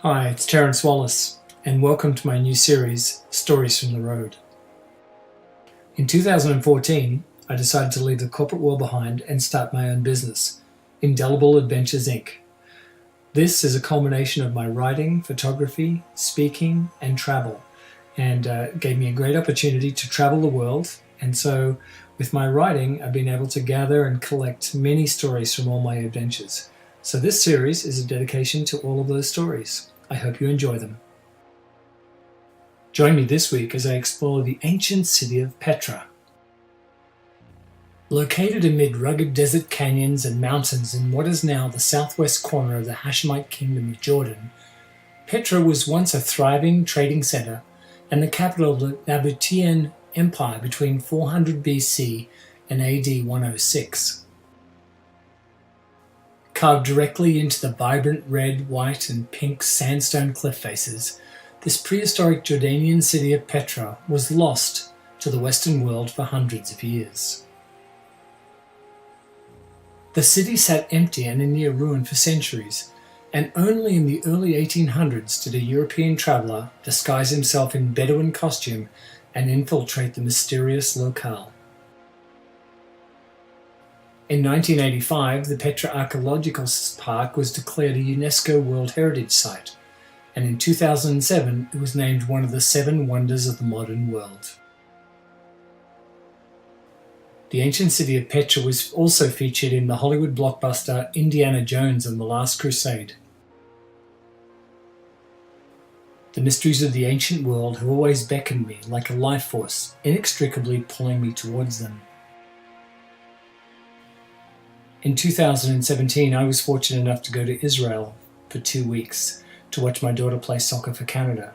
Hi, it's Terence Wallace, and welcome to my new series, Stories from the Road. In 2014, I decided to leave the corporate world behind and start my own business, Indelible Adventures Inc. This is a culmination of my writing, photography, speaking, and travel, and gave me a great opportunity to travel the world. And so, with my writing, I've been able to gather and collect many stories from all my adventures. So this series is a dedication to all of those stories. I hope you enjoy them. Join me this week as I explore the ancient city of Petra. Located amid rugged desert canyons and mountains in what is now the southwest corner of the Hashemite Kingdom of Jordan, Petra was once a thriving trading center and the capital of the Nabatean Empire between 400 BC and AD 106. Carved directly into the vibrant red, white, and pink sandstone cliff faces, this prehistoric Jordanian city of Petra was lost to the Western world for hundreds of years. The city sat empty and in near ruin for centuries, and only in the early 1800s did a European traveller disguise himself in Bedouin costume and infiltrate the mysterious locale. In 1985, the Petra Archaeological Park was declared a UNESCO World Heritage Site, and in 2007 it was named one of the 7 wonders of the modern world. The ancient city of Petra was also featured in the Hollywood blockbuster Indiana Jones and the Last Crusade. The mysteries of the ancient world have always beckoned me like a life force, inextricably pulling me towards them. In 2017, I was fortunate enough to go to Israel for 2 weeks to watch my daughter play soccer for Canada.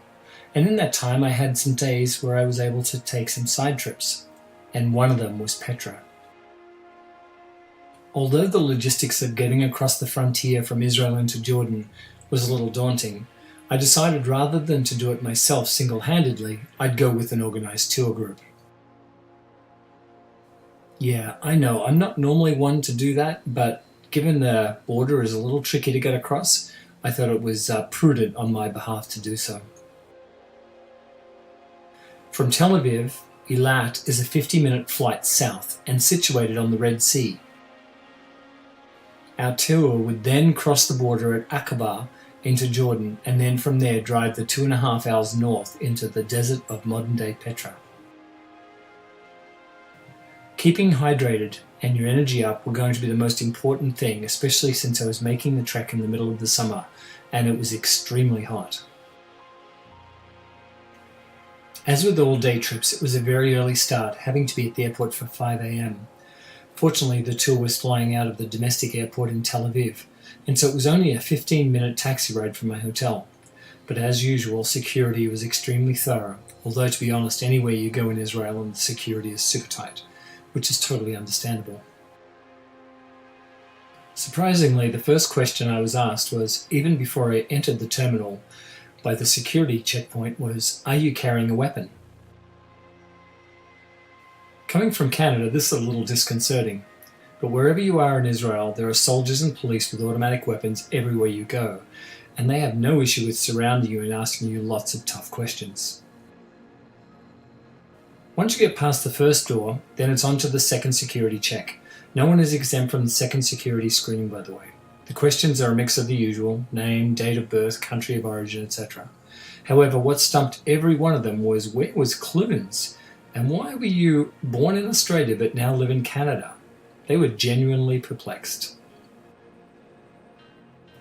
And in that time, I had some days where I was able to take some side trips, and one of them was Petra. Although the logistics of getting across the frontier from Israel into Jordan was a little daunting, I decided rather than to do it myself single-handedly, I'd go with an organized tour group. Yeah, I know, I'm not normally one to do that, but given the border is a little tricky to get across, I thought it was prudent on my behalf to do so. From Tel Aviv, Eilat is a 50-minute flight south and situated on the Red Sea. Our tour would then cross the border at Aqaba into Jordan, and then from there drive the 2.5 hours north into the desert of modern-day Petra. Keeping hydrated and your energy up were going to be the most important thing, especially since I was making the trek in the middle of the summer and it was extremely hot. As with all day trips, it was a very early start, having to be at the airport for 5 a.m. Fortunately, the tour was flying out of the domestic airport in Tel Aviv, and so it was only a 15-minute taxi ride from my hotel. But as usual, security was extremely thorough, although to be honest, anywhere you go in Israel and the security is super tight, which is totally understandable. Surprisingly, the first question I was asked was, even before I entered the terminal, by the security checkpoint was, "Are you carrying a weapon?" Coming from Canada, this is a little disconcerting, but wherever you are in Israel, there are soldiers and police with automatic weapons everywhere you go, and they have no issue with surrounding you and asking you lots of tough questions. Once you get past the first door, then it's on to the second security check. No one is exempt from the second security screening, by the way. The questions are a mix of the usual: name, date of birth, country of origin, etc. However, what stumped every one of them was, where was Clunes? And why were you born in Australia but now live in Canada? They were genuinely perplexed.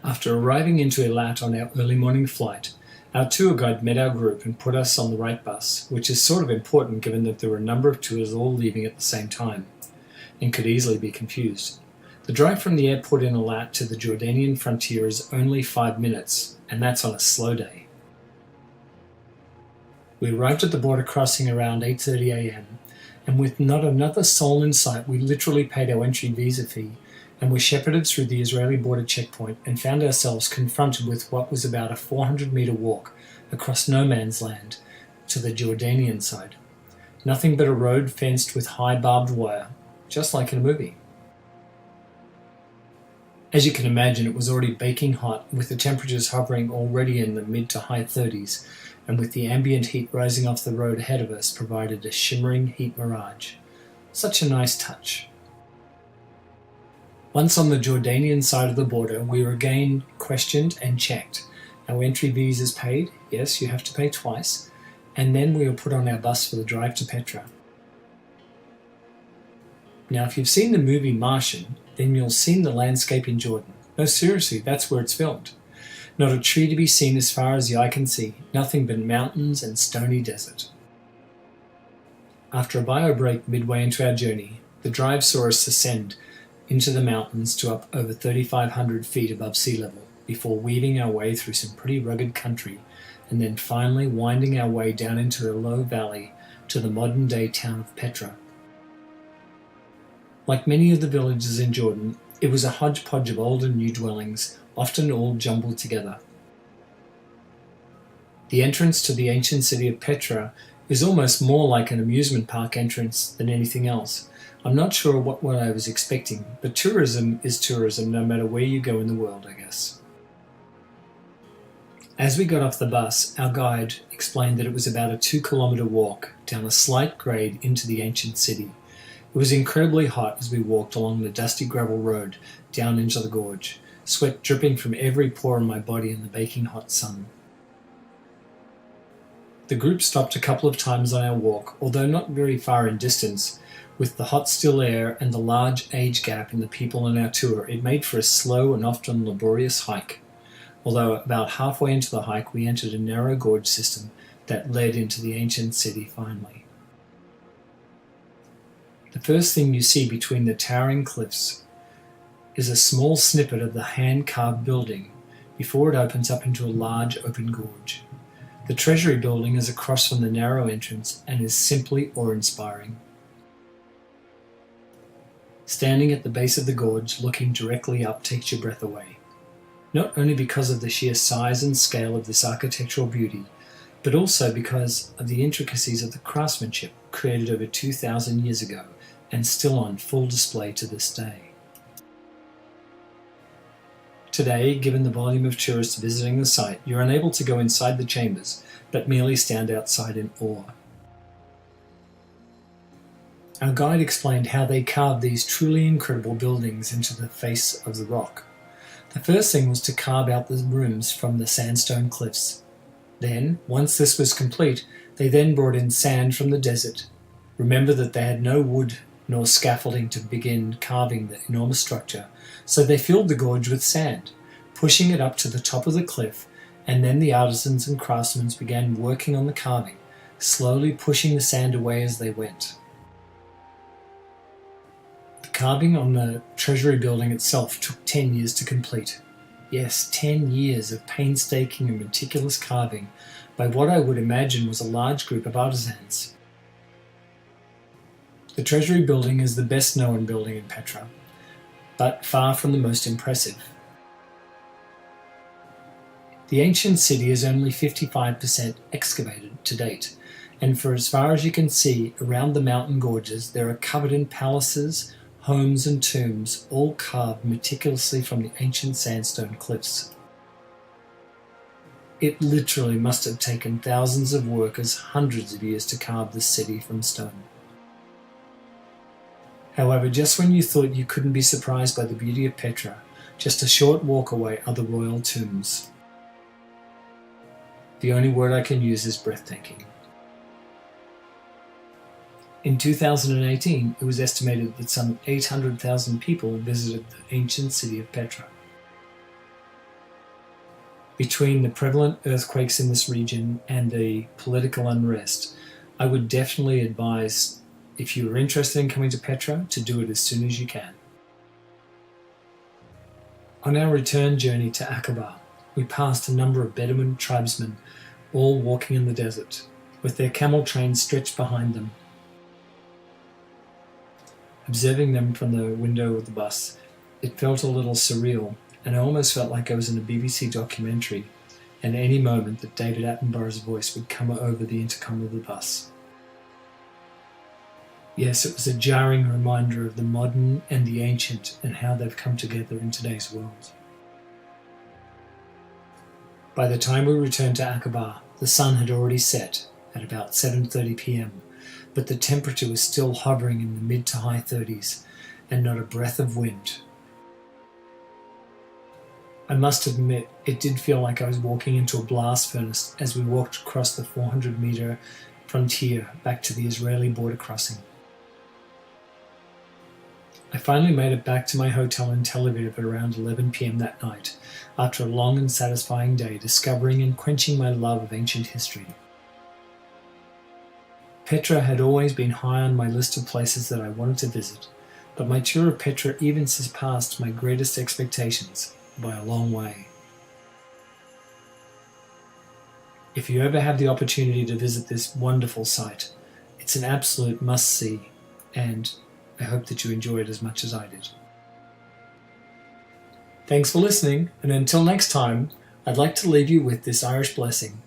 After arriving into Eilat on our early morning flight, our tour guide met our group and put us on the right bus, which is sort of important given that there were a number of tours all leaving at the same time, and could easily be confused. The drive from the airport in Eilat to the Jordanian frontier is only 5 minutes, and that's on a slow day. We arrived at the border crossing around 8:30 a.m., and with not another soul in sight, we literally paid our entry visa fee and were shepherded through the Israeli border checkpoint and found ourselves confronted with what was about a 400-meter walk across no man's land to the Jordanian side. Nothing but a road fenced with high barbed wire, just like in a movie. As you can imagine, it was already baking hot, with the temperatures hovering already in the mid to high 30s, and with the ambient heat rising off the road ahead of us provided a shimmering heat mirage. Such a nice touch. Once on the Jordanian side of the border, we were again questioned and checked. Our entry visas paid, yes, you have to pay twice, and then we were put on our bus for the drive to Petra. Now, if you've seen the movie Martian, then you'll see the landscape in Jordan. No, seriously, that's where it's filmed. Not a tree to be seen as far as the eye can see, nothing but mountains and stony desert. After a bio break midway into our journey, the drive saw us ascend into the mountains to up over 3,500 feet above sea level, before weaving our way through some pretty rugged country, and then finally winding our way down into a low valley to the modern-day town of Petra. Like many of the villages in Jordan, it was a hodgepodge of old and new dwellings, often all jumbled together. The entrance to the ancient city of Petra is almost more like an amusement park entrance than anything else. I'm not sure what I was expecting, but tourism is tourism no matter where you go in the world, I guess. As we got off the bus, our guide explained that it was about a 2-kilometre walk down a slight grade into the ancient city. It was incredibly hot as we walked along the dusty gravel road down into the gorge, sweat dripping from every pore in my body in the baking hot sun. The group stopped a couple of times on our walk, although not very far in distance. With the hot still air and the large age gap in the people on our tour, it made for a slow and often laborious hike. Although about halfway into the hike we entered a narrow gorge system that led into the ancient city finally. The first thing you see between the towering cliffs is a small snippet of the hand-carved building before it opens up into a large open gorge. The Treasury building is across from the narrow entrance and is simply awe-inspiring. Standing at the base of the gorge, looking directly up takes your breath away. Not only because of the sheer size and scale of this architectural beauty, but also because of the intricacies of the craftsmanship created over 2,000 years ago and still on full display to this day. Today, given the volume of tourists visiting the site, you're unable to go inside the chambers, but merely stand outside in awe. Our guide explained how they carved these truly incredible buildings into the face of the rock. The first thing was to carve out the rooms from the sandstone cliffs. Then, once this was complete, they then brought in sand from the desert. Remember that they had no wood nor scaffolding to begin carving the enormous structure, so they filled the gorge with sand, pushing it up to the top of the cliff, and then the artisans and craftsmen began working on the carving, slowly pushing the sand away as they went. The carving on the Treasury building itself took 10 years to complete. Yes, 10 years of painstaking and meticulous carving by what I would imagine was a large group of artisans. The Treasury building is the best known building in Petra, but far from the most impressive. The ancient city is only 55% excavated to date, and for as far as you can see around the mountain gorges there are covered in palaces, homes and tombs, all carved meticulously from the ancient sandstone cliffs. It literally must have taken thousands of workers hundreds of years to carve this city from stone. However, just when you thought you couldn't be surprised by the beauty of Petra, just a short walk away are the royal tombs. The only word I can use is breathtaking. In 2018, it was estimated that some 800,000 people visited the ancient city of Petra. Between the prevalent earthquakes in this region and the political unrest, I would definitely advise, if you are interested in coming to Petra, to do it as soon as you can. On our return journey to Aqaba, we passed a number of Bedouin tribesmen, all walking in the desert, with their camel trains stretched behind them. Observing them from the window of the bus, it felt a little surreal, and I almost felt like I was in a BBC documentary, and at any moment that David Attenborough's voice would come over the intercom of the bus. Yes, it was a jarring reminder of the modern and the ancient and how they've come together in today's world. By the time we returned to Aqaba, the sun had already set at about 7:30 p.m, but the temperature was still hovering in the mid to high 30s and not a breath of wind. I must admit, it did feel like I was walking into a blast furnace as we walked across the 400-meter frontier back to the Israeli border crossing. I finally made it back to my hotel in Tel Aviv at around 11 p.m. that night, after a long and satisfying day discovering and quenching my love of ancient history. Petra had always been high on my list of places that I wanted to visit, but my tour of Petra even surpassed my greatest expectations by a long way. If you ever have the opportunity to visit this wonderful site, it's an absolute must-see, and I hope that you enjoy it as much as I did. Thanks for listening, and until next time, I'd like to leave you with this Irish blessing.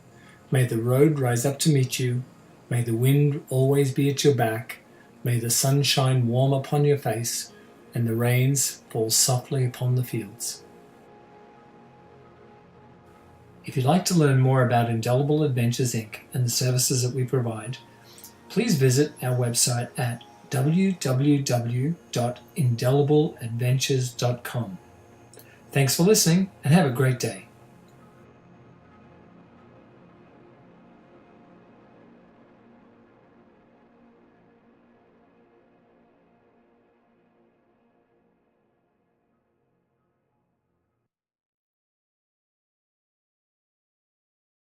May the road rise up to meet you, may the wind always be at your back, may the sun shine warm upon your face, and the rains fall softly upon the fields. If you'd like to learn more about Indelible Adventures Inc. and the services that we provide, please visit our website at www.indelibleadventures.com. Thanks for listening and have a great day.